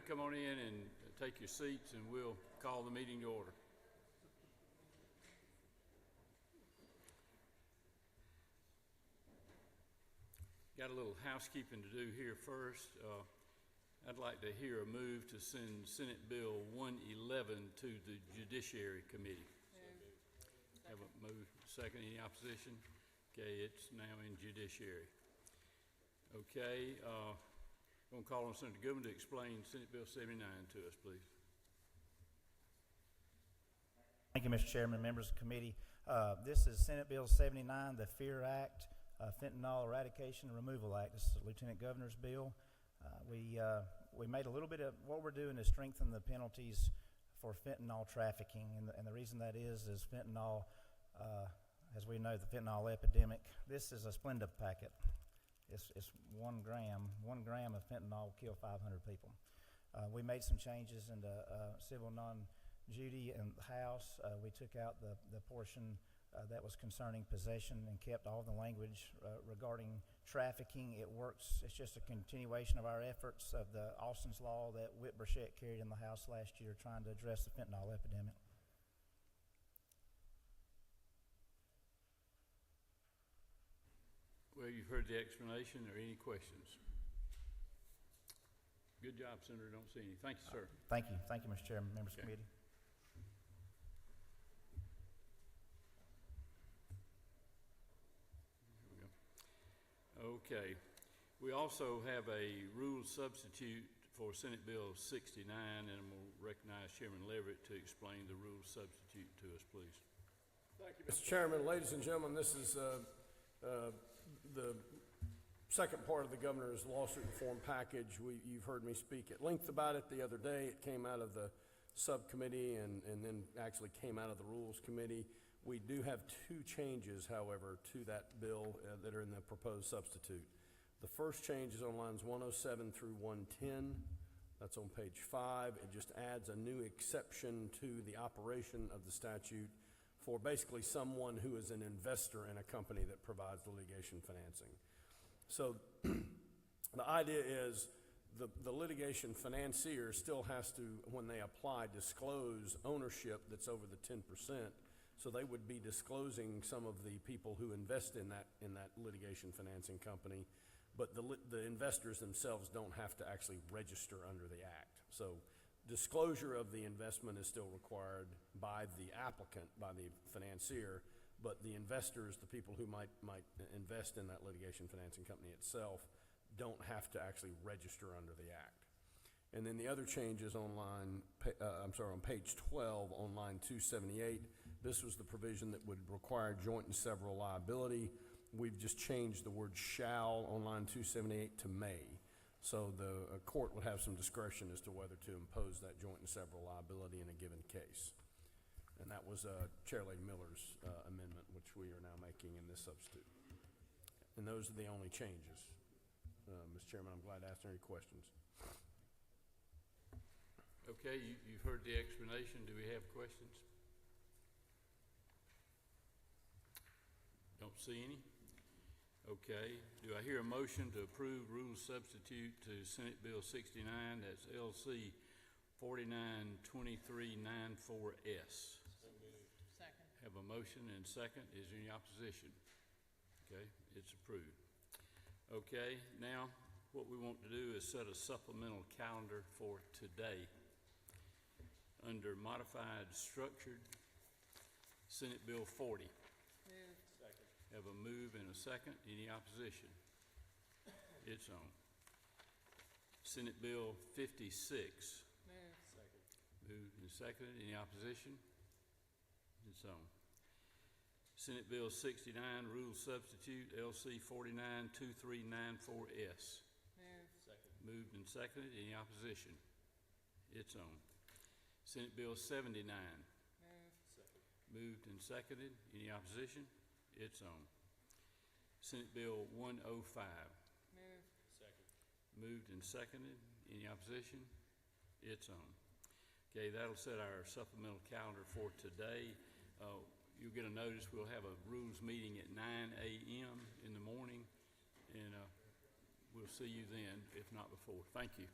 come on in and take your seats, and we'll call the meeting to order. Got a little housekeeping to do here first. I'd like to hear a move to send Senate Bill 111 to the Judiciary Committee. Have a move. Second. Any opposition? Okay, it's now in Judiciary. Okay, I'm going to call on Senator Goodman to explain Senate Bill 79 to us, please. Thank you, Mr. Chairman, members of the committee. This is Senate Bill 79, the FEAR Act, Fentanyl Eradication and Removal Act. This is the Lieutenant Governor's bill. We made a little bit of what we're doing is strengthen the penalties for fentanyl trafficking, and the reason that is fentanyl, as we know, the fentanyl epidemic. This is a Splenda packet. It's 1 gram. 1 gram of fentanyl will kill 500 people. We made some changes in the civil non-duty in the House. We took out the portion that was concerning possession and kept all the language regarding trafficking. It works. It's just a continuation of our efforts of the Austin's Law that Whit Burchett carried in the House last year trying to address the fentanyl epidemic. Well, you've heard the explanation. Are there any questions? Good job, Senator. Don't see any. Thank you, sir. Thank you. Thank you, Mr. Chairman, members of the committee. Okay. We also have a rule substitute for Senate Bill 69, and I'm going to recognize Chairman Leverett to explain the rule substitute to us, please. Thank you, Mr. Chairman. Ladies and gentlemen, this is the second part of the governor's lawsuit reform package. You've heard me speak at length about it the other day. It came out of the subcommittee and then actually came out of the Rules Committee. We do have 2 changes, however, to that bill that are in the proposed substitute. The first change is on lines 107 through 110. That's on page 5. It just adds a new exception to the operation of the statute for basically someone who is an investor in a company that provides the litigation financing. So the idea is the litigation financier still has to, when they apply, disclose ownership that's over the 10%. So they would be disclosing some of the people who invest in that litigation financing company, but the investors themselves don't have to actually register under the act. So disclosure of the investment is still required by the applicant, by the financier, but the investors, the people who might invest in that litigation financing company itself, don't have to actually register under the act. And then the other changes on page 12 on line 278. This was the provision that would require joint and several liability. We've just changed the word shall on line 278 to may. So the court would have some discretion as to whether to impose that joint and several liability in a given case. And that was Chair Lady Miller's amendment, which we are now making in this substitute. And those are the only changes. Mr. Chairman, I'm glad to answer any questions. Okay, you've heard the explanation. Do we have questions? Don't see any. Okay, do I hear a motion to approve rule substitute to Senate Bill 69, that's LC 492394S? Second. Have a motion and second. Is there any opposition? Okay, it's approved. Okay, now what we want to do is set a supplemental calendar for today. Under modified structured, Senate Bill 40. Moved. Second. Have a move and a second. Any opposition? It's on. Senate Bill 56. Moved. Second. Moved and seconded. Any opposition? It's on. Senate Bill 69, rule substitute, LC 492394S. Moved. Second. Moved and seconded. Any opposition? It's on. Senate Bill 79. Moved. Second. Moved and seconded. Any opposition? It's on. Senate Bill 105. Moved. Second. Moved and seconded. Any opposition? It's on. Okay, that'll set our supplemental calendar for today. You'll get a notice. We'll have a rules meeting at 9 a.m. in the morning, and we'll see you then, if not before. Thank you.